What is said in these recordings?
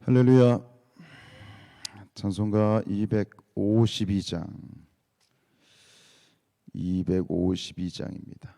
할렐루야. 찬송가 252장입니다.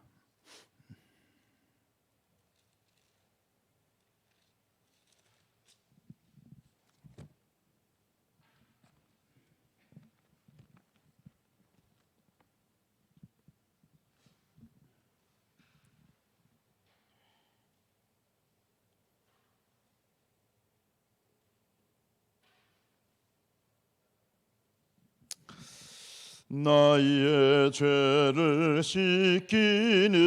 나의 죄를 씻기는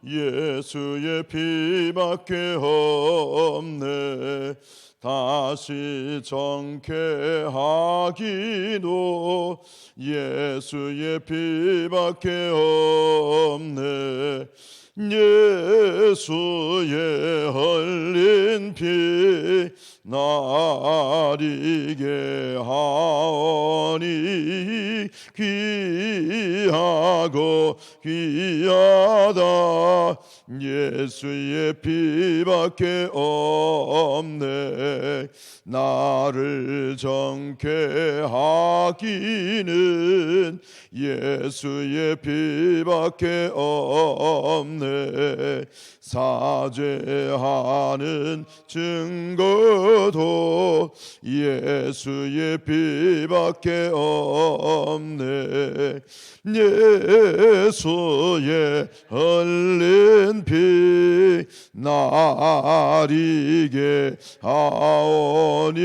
예수의 피밖에 없네. 다시 정케하기도 예수의 피밖에 없네. 예수의 흘린 피 나리게 하오니 귀하고 귀하다. 예수의 피밖에 없네. 나를 정케 하기는 예수의 피밖에 없네. 사죄하는 증거도 예수의 피밖에 없네. 예수의 흘린 피 나리게 하오니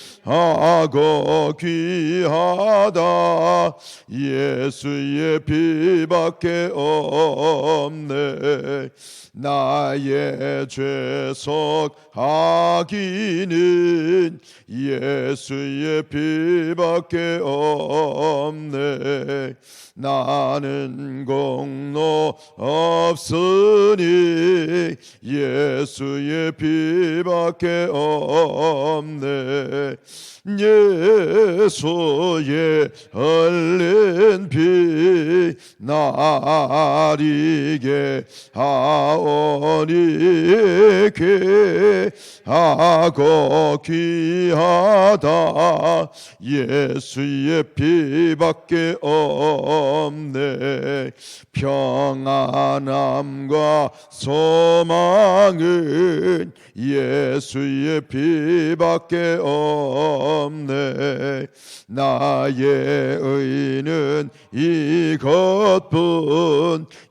귀하고 귀하다. 예수의 피밖에 없네. 나의 죄속 하기는 예수의 피밖에 없네. 나는 공로 없으니 예수의 피밖에 없네. 예수의 흘린 피 나리게 하오니 귀하고 귀하다. 예수의 피밖에 없네. 평안함과 소망은 예수의 피밖에 없네. 나의 의는 이것뿐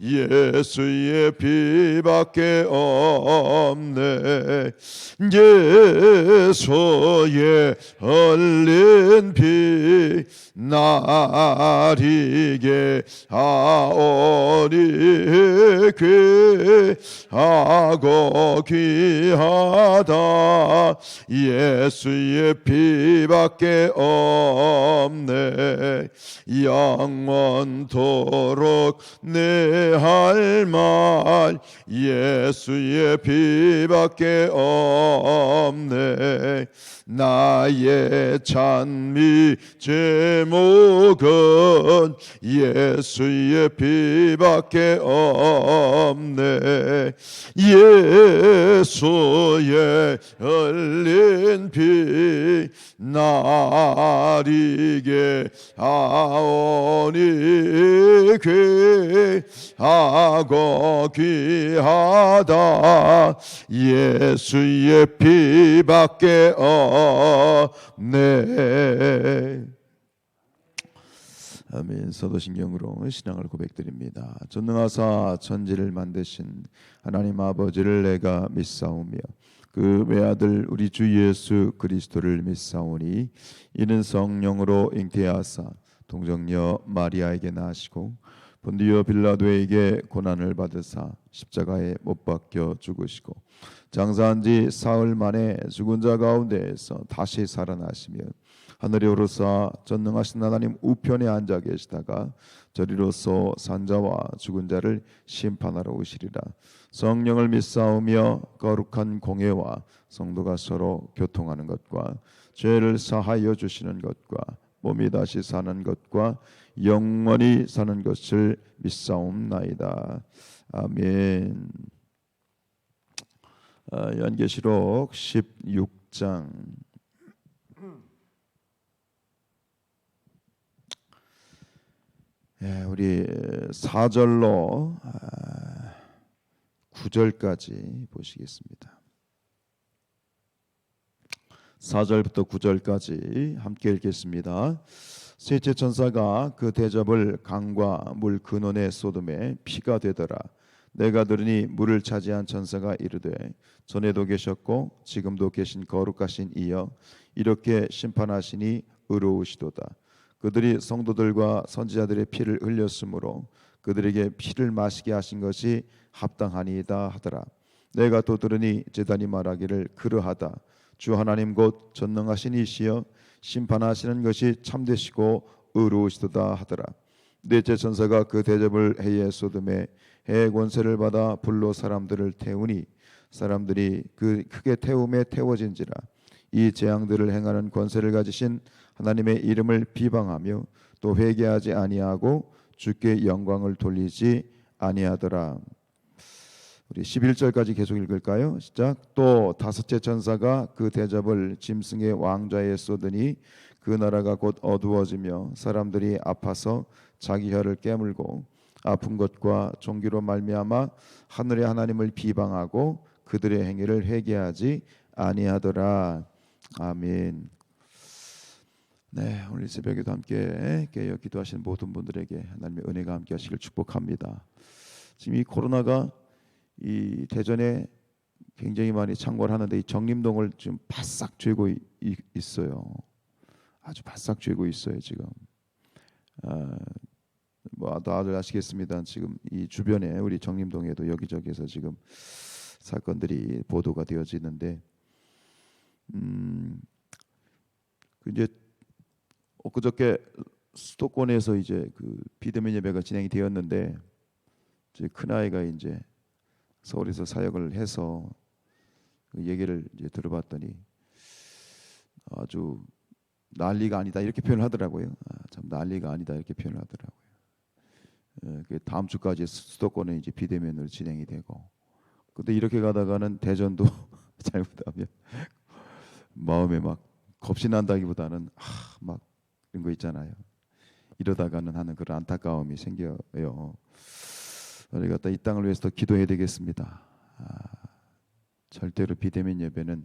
예수의 피밖에 없네. 예수의 흘린 피 나리게 하오니 귀하고 귀하다. 예수의 피밖에 없네. 영원토록 내 할 말 예수의 피밖에 없네. 나의 찬미 제목은 예수의 피밖에 없네. 예수의 흘린 피 나리게 하오니 귀하고 귀하다. 예수의 피밖에 없네. 아멘. 사도신경으로 신앙을 고백드립니다. 전능하사 천지를 만드신 하나님 아버지를 내가 믿사오며 그 외아들 우리 주 예수 그리스도를 믿사오니 이는 성령으로 잉태하사 동정녀 마리아에게 나시고 본디오 빌라도에게 고난을 받으사 십자가에 못 박혀 죽으시고 장사한 지 사흘 만에 죽은 자 가운데에서 다시 살아나시며 하늘에 오르사 전능하신 하나님 우편에 앉아 계시다가 저리로서 산자와 죽은 자를 심판하러 오시리라. 성령을 믿사오며 거룩한 공회와 성도가 서로 교통하는 것과 죄를 사하여 주시는 것과 몸이 다시 사는 것과 영원히 사는 것을 믿사옵나이다. 아멘. 요한계시록 16장 우리 4절로 9절까지 보시겠습니다. 4절부터 9절까지 함께 읽겠습니다. 셋째 천사가 그 대접을 강과 물 근원에 쏟음에 피가 되더라. 내가 들으니 물을 차지한 천사가 이르되 전에도 계셨고 지금도 계신 거룩하신 이여 이렇게 심판하시니 의로우시도다. 그들이 성도들과 선지자들의 피를 흘렸으므로 그들에게 피를 마시게 하신 것이 합당하니이다 하더라. 내가 또 들으니 제단이 말하기를 그러하다. 주 하나님 곧 전능하신 이시여 심판하시는 것이 참되시고 의로우시도다 하더라. 넷째 천사가 그 대접을 해에 쏟음에 해의 권세를 받아 불로 사람들을 태우니 사람들이 그 크게 태움에 태워진지라. 이 재앙들을 행하는 권세를 가지신 하나님의 이름을 비방하며 또 회개하지 아니하고 주께 영광을 돌리지 아니하더라. 우리 11절까지 계속 읽을까요? 시작. 또 다섯째 천사가 그 대접을 짐승의 왕좌에 쏟으니 그 나라가 곧 어두워지며 사람들이 아파서 자기 혀를 깨물고 아픈 것과 종기로 말미암아 하늘의 하나님을 비방하고 그들의 행위를 회개하지 아니하더라. 아멘. 네, 오늘 새벽에도 함께 깨어 기도하시는 모든 분들에게 하나님의 은혜가 함께 하시길 축복합니다. 지금 이 코로나가 이 대전에 굉장히 많이 창궐 하는데 이 정림동을 지금 바싹 쥐고 있어요. 아주 바싹 쥐고 있어요 지금. 뭐 다들 아시겠습니다. 지금 이 주변에 우리 정림동에도 여기저기에서 지금 사건들이 보도가 되어지는데, 이제 엊그저께 수도권에서 이제 그 비대면 예배가 진행이 되었는데, 이제 큰 아이가 이제 서울에서 사역을 해서 그 얘기를 이제 들어봤더니 아주 난리가 아니다 이렇게 표현을 하더라고요. 참 난리가 아니다 이렇게 표현을 하더라고요. 그 다음 주까지 수도권에 이제 비대면으로 진행이 되고, 근데 이렇게 가다가는 대전도 잘못하면 마음에 막 겁이 난다기보다는 막 이런 거 있잖아요. 이러다가는 하는 그런 안타까움이 생겨요. 우리가 이 땅을 위해서 더 기도해야 되겠습니다. 절대로 비대면 예배는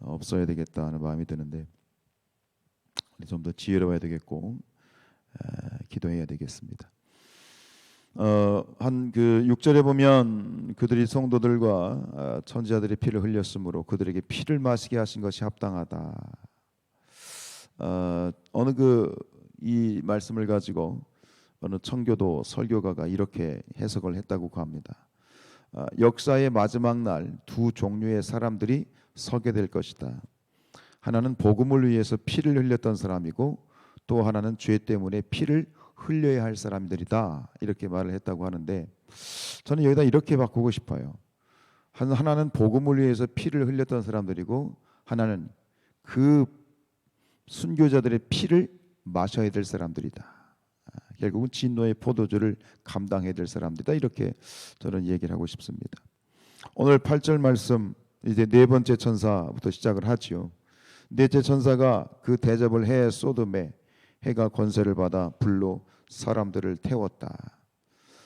없어야 되겠다 하는 마음이 드는데 좀 더 지혜로워야 되겠고 기도해야 되겠습니다. 한 그 6절에 보면 그들이 성도들과 천지자들의 피를 흘렸으므로 그들에게 피를 마시게 하신 것이 합당하다. 어느 이 말씀을 가지고 어느 청교도 설교가가 이렇게 해석을 했다고 합니다. 역사의 마지막 날 두 종류의 사람들이 서게 될 것이다. 하나는 복음을 위해서 피를 흘렸던 사람이고 또 하나는 죄 때문에 피를 흘려야 할 사람들이다. 이렇게 말을 했다고 하는데 저는 여기다 이렇게 바꾸고 싶어요. 하나는 복음을 위해서 피를 흘렸던 사람들이고 하나는 그 순교자들의 피를 마셔야 될 사람들이다. 결국은 진노의 포도주를 감당해야 될 사람들이다. 이렇게 저는 얘기를 하고 싶습니다. 오늘 8절 말씀 이제 네 번째 천사부터 시작을 하지요. 넷째 천사가 그 대접을 해에 쏟음에 해가 권세를 받아 불로 사람들을 태웠다.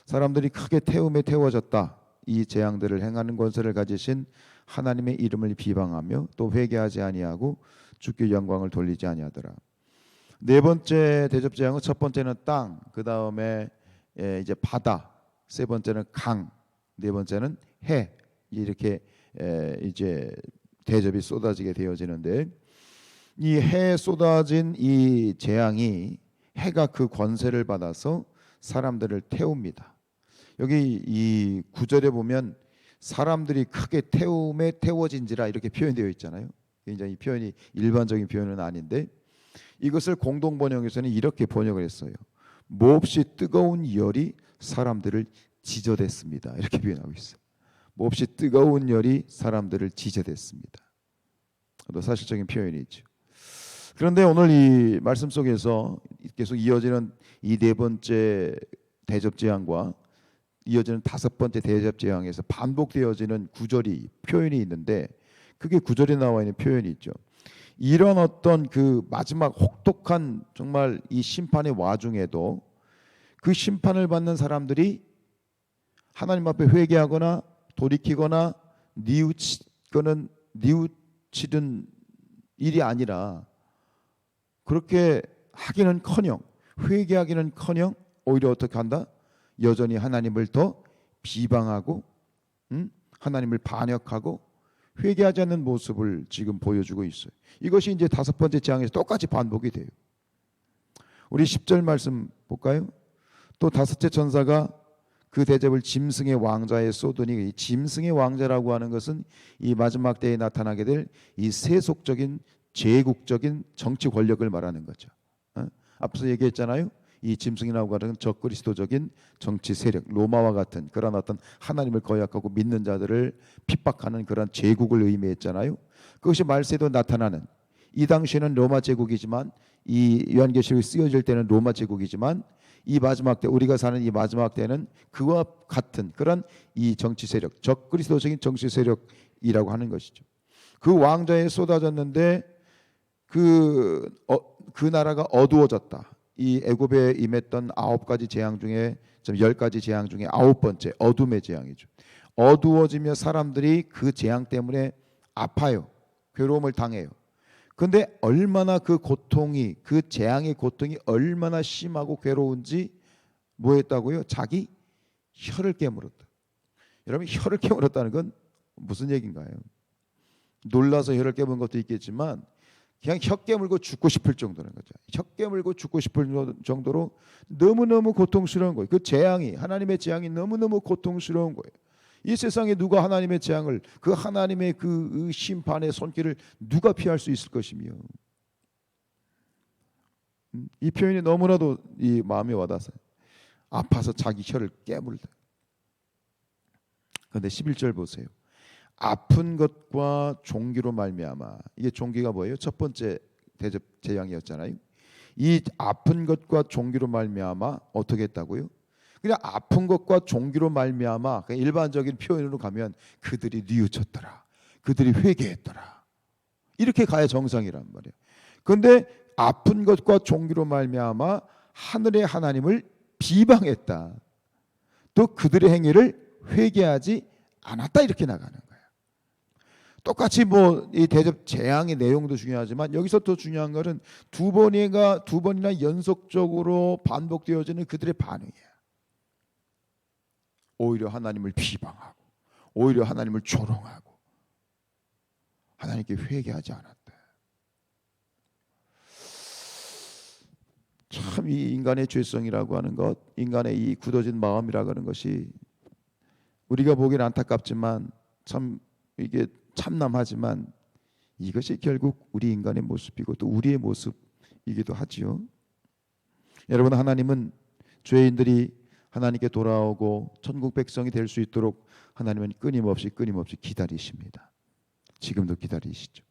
사람들이 크게 태움에 태워졌다. 이 재앙들을 행하는 권세를 가지신 하나님의 이름을 비방하며 또 회개하지 아니하고 주께 영광을 돌리지 아니하더라. 네 번째 대접 재앙은 첫 번째는 땅, 그 다음에 이제 바다, 세 번째는 강, 네 번째는 해. 이렇게 이제 대접이 쏟아지게 되어지는데 이 해에 쏟아진 이 재앙이 해가 그 권세를 받아서 사람들을 태웁니다. 여기 이 9절에 보면 사람들이 크게 태움에 태워진지라 이렇게 표현되어 있잖아요. 굉장히 이 표현이 일반적인 표현은 아닌데 이것을 공동 번역에서는 이렇게 번역을 했어요. 몹시 뜨거운 열이 사람들을 지저댔습니다. 이렇게 표현하고 있어요. 몹시 뜨거운 열이 사람들을 지저댔습니다. 또 사실적인 표현이죠. 그런데 오늘 이 말씀 속에서 계속 이어지는 이 네 번째 대접 재앙과 이어지는 다섯 번째 대접 재앙에서 반복되어지는 구절이 표현이 있는데 그게 구절에 나와 있는 표현이 있죠. 이런 어떤 그 마지막 혹독한 정말 이 심판의 와중에도 그 심판을 받는 사람들이 하나님 앞에 회개하거나 돌이키거나 뉘우치는 일이 아니라 그렇게 하기는커녕 회개하기는커녕 오히려 어떻게 한다? 여전히 하나님을 더 비방하고 하나님을 반역하고 회개하지 않는 모습을 지금 보여주고 있어요. 이것이 이제 다섯 번째 재앙에서 똑같이 반복이 돼요. 우리 10절 말씀 볼까요? 또 다섯째 천사가 그 대접을 짐승의 왕자에 쏟으니 이 짐승의 왕자라고 하는 것은 이 마지막 때에 나타나게 될 이 세속적인 제국적인 정치 권력을 말하는 거죠. 앞서 얘기했잖아요. 이 짐승이라고 하는 적그리스도적인 정치 세력, 로마와 같은 그런 어떤 하나님을 거역하고 믿는 자들을 핍박하는 그런 제국을 의미했잖아요. 그것이 말세도 나타나는 이 당시에는 로마 제국이지만 이 요한계시록이 쓰여질 때는 로마 제국이지만 이 마지막 때 우리가 사는 이 마지막 때는 그와 같은 그런 이 정치 세력, 적그리스도적인 정치 세력이라고 하는 것이죠. 그 왕자에 쏟아졌는데 그 나라가 어두워졌다. 이 애굽에 임했던 9가지 재앙 중에 10가지 재앙 중에 9번째 어둠의 재앙이죠. 어두워지며 사람들이 그 재앙 때문에 아파요. 괴로움을 당해요. 근데 얼마나 그 고통이 그 재앙의 고통이 얼마나 심하고 괴로운지 뭐 했다고요? 자기 혀를 깨물었다. 여러분 혀를 깨물었다는 건 무슨 얘기인가요? 놀라서 혀를 깨문 것도 있겠지만 그냥 혀 깨물고 죽고 싶을 정도는 거죠. 혀 깨물고 죽고 싶을 정도로 너무너무 고통스러운 거예요. 그 재앙이 하나님의 재앙이 너무너무 고통스러운 거예요. 이 세상에 누가 하나님의 재앙을 그 하나님의 그 심판의 손길을 누가 피할 수 있을 것이며 이 표현이 너무나도 이 마음에 와닿아서 아파서 자기 혀를 깨물다. 그런데 11절 보세요. 아픈 것과 종기로 말미암아 이게 종기가 뭐예요? 첫 번째 대접 재앙이었잖아요. 이 아픈 것과 종기로 말미암아 어떻게 했다고요? 그냥 아픈 것과 종기로 말미암아 일반적인 표현으로 가면 그들이 뉘우쳤더라. 그들이 회개했더라. 이렇게 가야 정상이란 말이에요. 그런데 아픈 것과 종기로 말미암아 하늘의 하나님을 비방했다. 또 그들의 행위를 회개하지 않았다 이렇게 나가는 거예요. 똑같이 뭐 이 대접 재앙의 내용도 중요하지만 여기서 더 중요한 것은 두 번이나 연속적으로 반복되어지는 그들의 반응이에요. 오히려 하나님을 비방하고 오히려 하나님을 조롱하고 하나님께 회개하지 않았다. 참 이 인간의 죄성이라고 하는 것, 인간의 이 굳어진 마음이라고 하는 것이 우리가 보기엔 안타깝지만 참 이게 참남하지만 이것이 결국 우리 인간의 모습이고 또 우리의 모습이기도 하지요. 여러분 하나님은 죄인들이 하나님께 돌아오고 천국 백성이 될 수 있도록 하나님은 끊임없이 기다리십니다. 지금도 기다리시죠.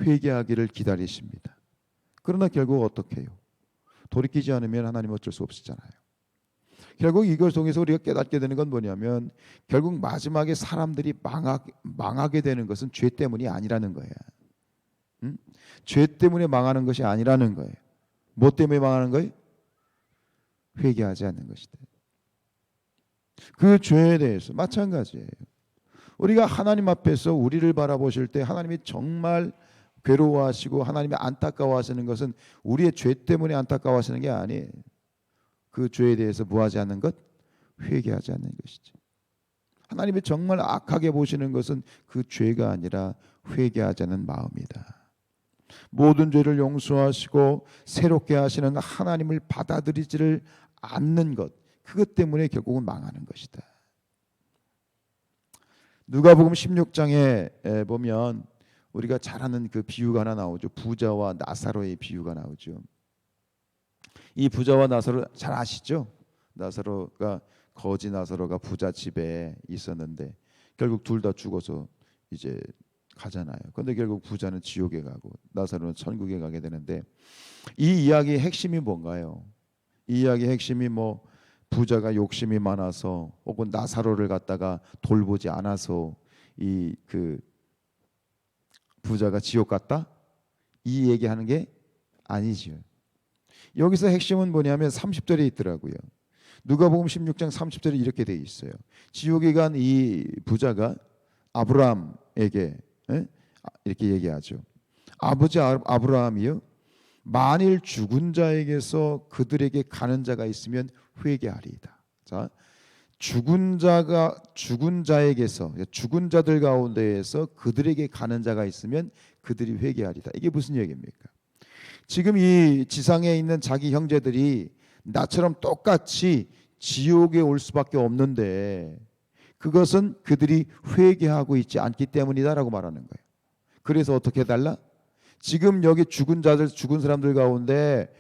회개하기를 기다리십니다. 그러나 결국 어떻게 해요? 돌이키지 않으면 하나님 어쩔 수 없으잖아요. 결국 이걸 통해서 우리가 깨닫게 되는 건 뭐냐면 결국 마지막에 사람들이 망하게 되는 것은 죄 때문이 아니라는 거예요. 죄 때문에 망하는 것이 아니라는 거예요. 뭐 때문에 망하는 거예요? 회개하지 않는 것이다. 그 죄에 대해서 마찬가지예요. 우리가 하나님 앞에서 우리를 바라보실 때 하나님이 정말 괴로워하시고 하나님이 안타까워하시는 것은 우리의 죄 때문에 안타까워하시는 게 아니에요. 그 죄에 대해서 무하지 않는 것, 회개하지 않는 것이죠. 하나님이 정말 악하게 보시는 것은 그 죄가 아니라 회개하지 않는 마음이다. 모든 죄를 용서하시고 새롭게 하시는 하나님을 받아들이지를 않는 것, 그것 때문에 결국은 망하는 것이다. 누가복음 16장에 보면 우리가 잘 아는 그 비유가 하나 나오죠. 부자와 나사로의 비유가 나오죠. 이 부자와 나사로 잘 아시죠? 거지 나사로가 부자 집에 있었는데 결국 둘 다 죽어서 이제 가잖아요. 그런데 결국 부자는 지옥에 가고 나사로는 천국에 가게 되는데 이 이야기의 핵심이 뭔가요? 이 이야기의 핵심이 뭐 부자가 욕심이 많아서 혹은 나사로를 갖다가 돌보지 않아서 이 그 부자가 지옥 갔다? 이 얘기하는 게 아니죠. 여기서 핵심은 뭐냐면 30절에 있더라고요. 누가복음 16장 30절에 이렇게 돼 있어요. 지옥에 간 이 부자가 아브라함에게 이렇게 얘기하죠. 아버지 아브라함이요, 만일 죽은 자에게서 그들에게 가는 자가 있으면 회개하리이다. 자, 죽은 자에게서, 죽은 자들 가운데에서 그들에게 가는 자가 있으면 그들이 회개하리다. 이게 무슨 얘기입니까? 지금 이 지상에 있는 자기 형제들이 나처럼 똑같이 지옥에 올 수밖에 없는데 그것은 그들이 회개하고 있지 않기 때문이다라고 말하는 거예요. 그래서 어떻게 해달라? 지금 여기 죽은 사람들 가운데,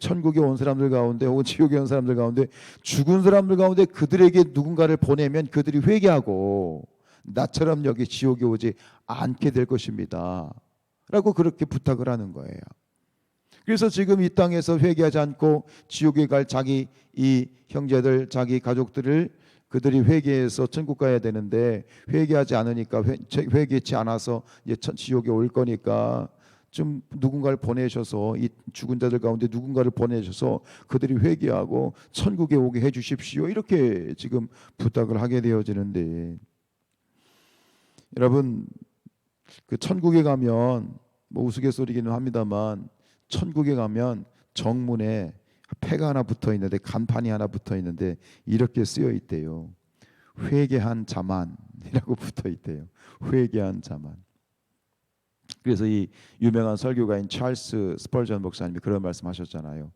천국에 온 사람들 가운데 혹은 지옥에 온 사람들 가운데, 죽은 사람들 가운데 그들에게 누군가를 보내면 그들이 회개하고 나처럼 여기 지옥에 오지 않게 될 것입니다 라고 그렇게 부탁을 하는 거예요. 그래서 지금 이 땅에서 회개하지 않고 지옥에 갈 자기 이 형제들, 자기 가족들을 그들이 회개해서 천국 가야 되는데 회개하지 않으니까, 회개치 않아서 이제 지옥에 올 거니까 좀 누군가를 보내셔서, 이 죽은 자들 가운데 누군가를 보내셔서 그들이 회개하고 천국에 오게 해 주십시오, 이렇게 지금 부탁을 하게 되어지는데, 여러분 그 천국에 가면 뭐 우스갯소리기는 합니다만, 천국에 가면 정문에 패가 하나 붙어 있는데, 간판이 하나 붙어 있는데 이렇게 쓰여 있대요. 회개한 자만이라고 붙어 있대요. 회개한 자만. 그래서 이 유명한 설교가인 찰스 스펄전 목사님이 그런 말씀하셨잖아요.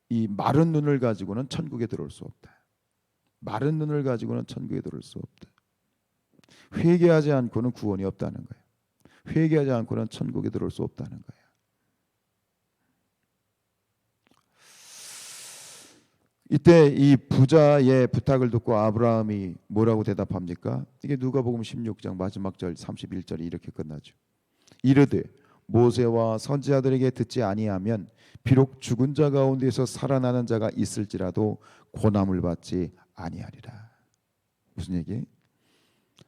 이 마른 눈을 가지고는 천국에 들어올 수 없다. 마른 눈을 가지고는 천국에 들어올 수 없다. 회개하지 않고는 구원이 없다는 거예요. 회개하지 않고는 천국에 들어올 수 없다는 거예요. 이때 이 부자의 부탁을 듣고 아브라함이 뭐라고 대답합니까? 이게 누가복음 16장 마지막 절 31절이 이렇게 끝나죠. 이르되 모세와 선지자들에게 듣지 아니하면 비록 죽은 자 가운데서 살아나는 자가 있을지라도 고난을 받지 아니하리라. 무슨 얘기?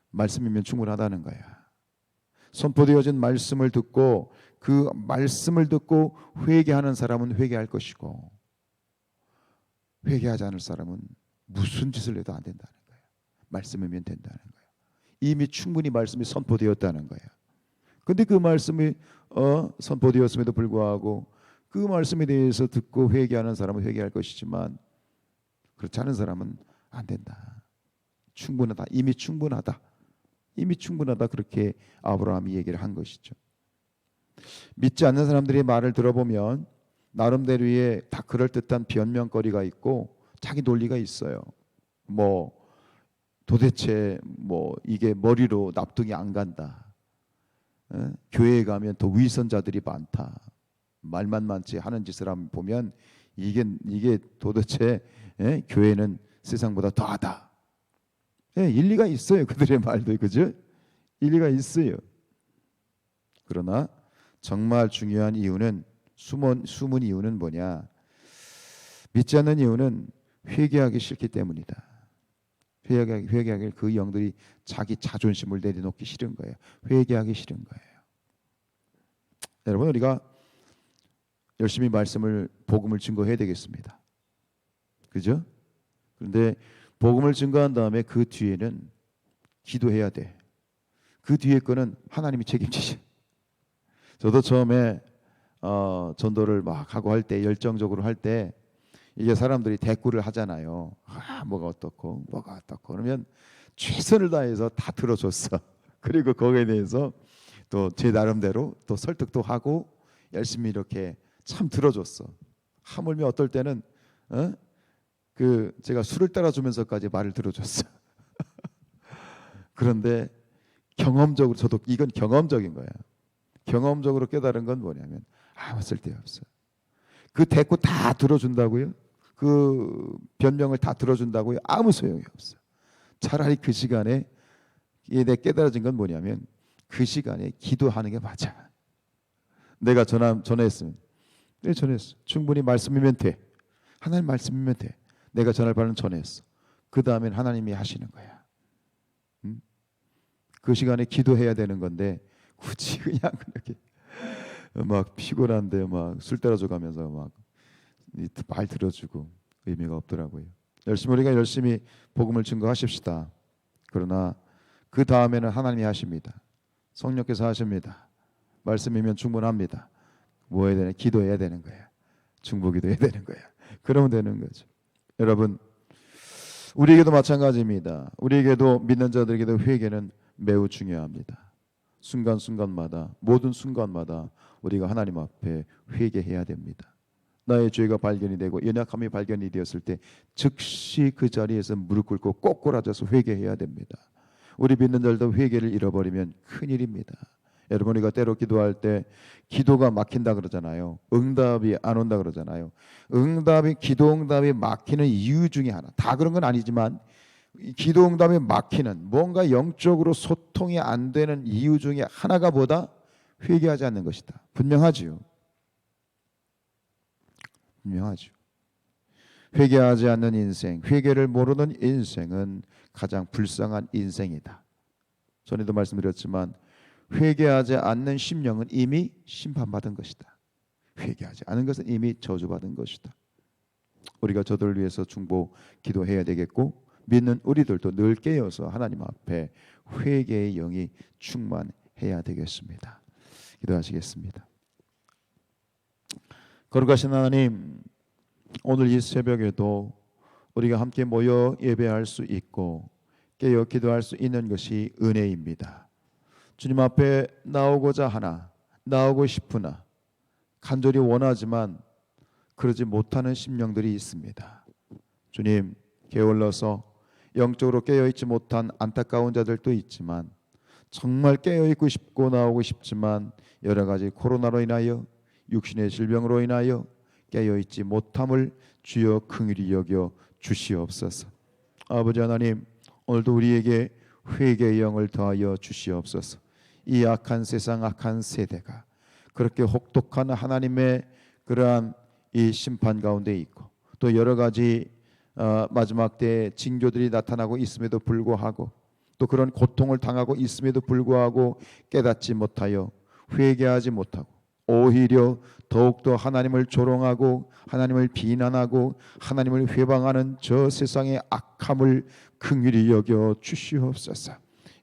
말씀이면 충분하다는 거야. 선포되어진 말씀을 듣고 그 말씀을 듣고 회개하는 사람은 회개할 것이고, 회개하지 않을 사람은 무슨 짓을 해도 안 된다는 거예요. 말씀이면 된다는 거예요. 이미 충분히 말씀이 선포되었다는 거예요. 근데 그 말씀이 선포되었음에도 불구하고 그 말씀에 대해서 듣고 회개하는 사람은 회개할 것이지만 그렇지 않은 사람은 안 된다. 충분하다. 이미 충분하다. 이미 충분하다. 그렇게 아브라함이 얘기를 한 것이죠. 믿지 않는 사람들의 말을 들어보면 나름대로의 다 그럴듯한 변명거리가 있고 자기 논리가 있어요. 뭐 도대체 뭐 이게 머리로 납득이 안 간다. 교회에 가면 더 위선자들이 많다. 말만 많지 하는 짓을 한번 보면 이게 도대체 교회는 세상보다 더하다. 일리가 있어요. 그들의 말도, 그죠? 일리가 있어요. 그러나 정말 중요한 이유는, 숨은 이유는 뭐냐? 믿지 않는 이유는 회개하기 싫기 때문이다. 회개하기 그 영들이 자기 자존심을 내려놓기 싫은 거예요. 회개하기 싫은 거예요. 여러분, 우리가 열심히 복음을 증거해야 되겠습니다. 그죠? 그런데 복음을 증거한 다음에 그 뒤에는 기도해야 돼. 그 뒤에 거는 하나님이 책임지셔. 저도 처음에 전도를 막 하고 할 때, 열정적으로 할 때 이게 사람들이 대꾸를 하잖아요. 뭐가 어떻고 뭐가 어떻고 그러면 최선을 다해서 다 들어줬어. 그리고 거기에 대해서 또 제 나름대로 또 설득도 하고 열심히 이렇게 참 들어줬어. 하물며 어떨 때는 제가 술을 따라주면서까지 말을 들어줬어. 그런데 경험적으로, 저도 이건 경험적인 거야. 경험적으로 깨달은 건 뭐냐면 아무 쓸데없어. 그 대꾸 다 들어준다고요? 그 변명을 다 들어준다고요? 아무 소용이 없어. 차라리 그 시간에 내 깨달아진 건 뭐냐면 그 시간에 기도하는 게 맞아. 내가 전화했으면 전했어. 충분히 말씀이면 돼. 하나님 말씀이면 돼. 내가 전할 바는 전했어. 그 다음엔 하나님이 하시는 거야. 그 시간에 기도해야 되는 건데 굳이 그냥 그렇게 막 피곤한데 막 술 따라줘 가면서 막 말 들어주고 의미가 없더라고요. 우리가 열심히 복음을 증거하십시다. 그러나 그 다음에는 하나님이 하십니다. 성령께서 하십니다. 말씀이면 충분합니다. 뭐 해야 되나? 기도해야 되는 거야. 중보기도 해야 되는 거야. 그러면 되는 거죠. 여러분, 우리에게도 마찬가지입니다. 우리에게도 믿는 자들에게도 회개는 매우 중요합니다. 순간순간마다, 모든 순간마다 우리가 하나님 앞에 회개해야 됩니다. 나의 죄가 발견이 되고 연약함이 발견이 되었을 때 즉시 그 자리에서 무릎 꿇고 꼬꾸라져서 회개해야 됩니다. 우리 믿는 자들도 회개를 잃어버리면 큰일입니다. 여러분, 우리가 때로 기도할 때 기도가 막힌다 그러잖아요. 응답이 안 온다 그러잖아요. 기도 응답이 막히는 이유 중에 하나, 다 그런 건 아니지만 기도 응답이 막히는, 뭔가 영적으로 소통이 안 되는 이유 중에 하나가 뭐다? 회개하지 않는 것이다. 분명하지요. 분명하죠. 회개하지 않는 인생, 회개를 모르는 인생은 가장 불쌍한 인생이다. 전에도 말씀드렸지만 회개하지 않는 심령은 이미 심판받은 것이다. 회개하지 않은 것은 이미 저주받은 것이다. 우리가 저들을 위해서 중보 기도해야 되겠고, 믿는 우리들도 늘 깨어서 하나님 앞에 회개의 영이 충만해야 되겠습니다. 기도하시겠습니다. 거룩하신 하나님, 오늘 이 새벽에도 우리가 함께 모여 예배할 수 있고 깨어 기도할 수 있는 것이 은혜입니다. 주님 앞에 나오고자 하나, 나오고 싶으나 간절히 원하지만 그러지 못하는 심령들이 있습니다. 주님, 게을러서 영적으로 깨어있지 못한 안타까운 자들도 있지만, 정말 깨어있고 싶고 나오고 싶지만 여러 가지 코로나로 인하여, 육신의 질병으로 인하여 깨어있지 못함을 주여 긍휼히 여겨 주시옵소서. 아버지 하나님, 오늘도 우리에게 회개의 영을 더하여 주시옵소서. 이 악한 세상, 악한 세대가 그렇게 혹독한 하나님의 그러한 이 심판 가운데 있고, 또 여러 가지 마지막 때의 징조들이 나타나고 있음에도 불구하고, 또 그런 고통을 당하고 있음에도 불구하고 깨닫지 못하여 회개하지 못하고 오히려 더욱더 하나님을 조롱하고 하나님을 비난하고 하나님을 회방하는 저 세상의 악함을 긍휼히 여겨 주시옵소서.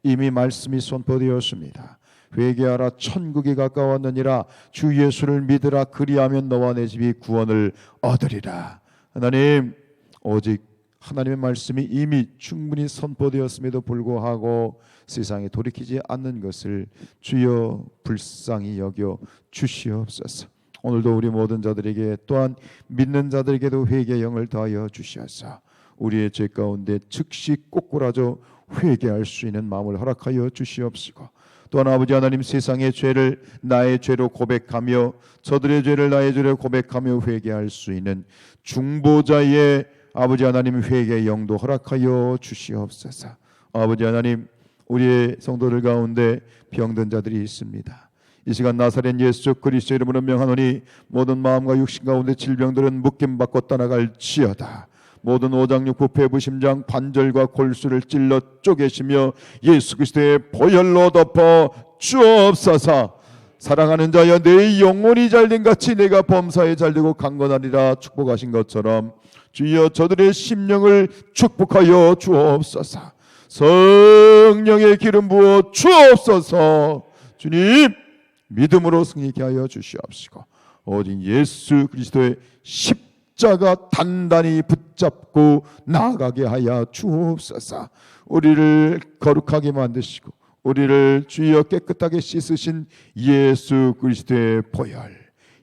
이미 말씀이 선포되었습니다. 회개하라, 천국이 가까웠느니라. 주 예수를 믿으라, 그리하면 너와 내 집이 구원을 얻으리라. 하나님, 오직 하나님의 말씀이 이미 충분히 선포되었음에도 불구하고 세상에 돌이키지 않는 것을 주여 불쌍히 여겨 주시옵소서. 오늘도 우리 모든 자들에게, 또한 믿는 자들에게도 회개의 영을 더하여 주시옵소서. 우리의 죄 가운데 즉시 꼬꾸라져 회개할 수 있는 마음을 허락하여 주시옵시고, 또한 아버지 하나님, 세상의 죄를 나의 죄로 고백하며 저들의 죄를 나의 죄로 고백하며 회개할 수 있는 중보자의 아버지 하나님 회개의 영도 허락하여 주시옵소서. 아버지 하나님, 우리의 성도들 가운데 병든 자들이 있습니다. 이 시간 나사렛 예수 그리스도 이름으로 명하노니 모든 마음과 육신 가운데 질병들은 묶임받고 떠나갈지어다. 모든 오장육 부패 부심장 관절과 골수를 찔러 쪼개시며 예수 그리스도의 보혈로 덮어 주옵소서. 사랑하는 자여, 내 영혼이 잘된 같이 내가 범사에 잘되고 강건하리라 축복하신 것처럼 주여 저들의 심령을 축복하여 주옵소서. 성령의 기름 부어 주옵소서. 주님, 믿음으로 승리케 하여 주시옵시고, 오직 예수 그리스도의 십자가 단단히 붙잡고 나아가게 하여 주옵소서. 우리를 거룩하게 만드시고 우리를 주여 깨끗하게 씻으신 예수 그리스도의 보혈,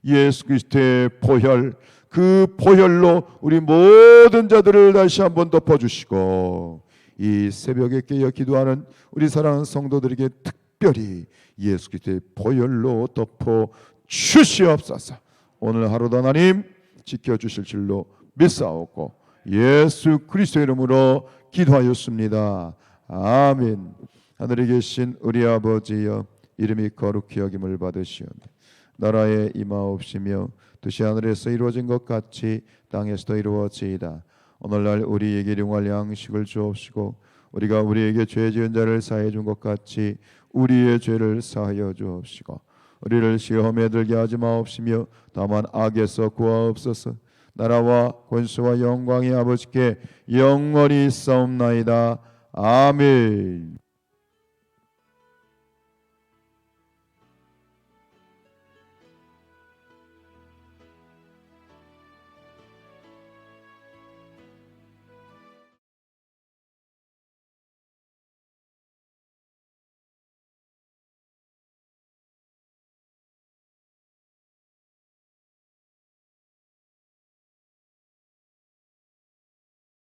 예수 그리스도의 보혈, 그 보혈로 우리 모든 자들을 다시 한번 덮어주시고, 이 새벽에 깨어 기도하는 우리 사랑하는 성도들에게 특별히 예수 그리스도의 보혈로 덮어 주시옵소서. 오늘 하루도 하나님 지켜주실 줄로 믿사옵고 예수 그리스도의 이름으로 기도하였습니다. 아멘. 하늘에 계신 우리 아버지여, 이름이 거룩히 여김을 받으시오며 나라에 임하옵시며 뜻이 하늘에서 이루어진 것 같이 땅에서도 이루어지이다. 오늘날 우리에게 일용할 양식을 주옵시고 우리가 우리에게 죄 지은 자를 사해 준 것 같이 우리의 죄를 사하여 주옵시고 우리를 시험에 들게 하지 마옵시며 다만 악에서 구하옵소서. 나라와 권수와 영광이 아버지께 영원히 있사옵나이다. 아멘.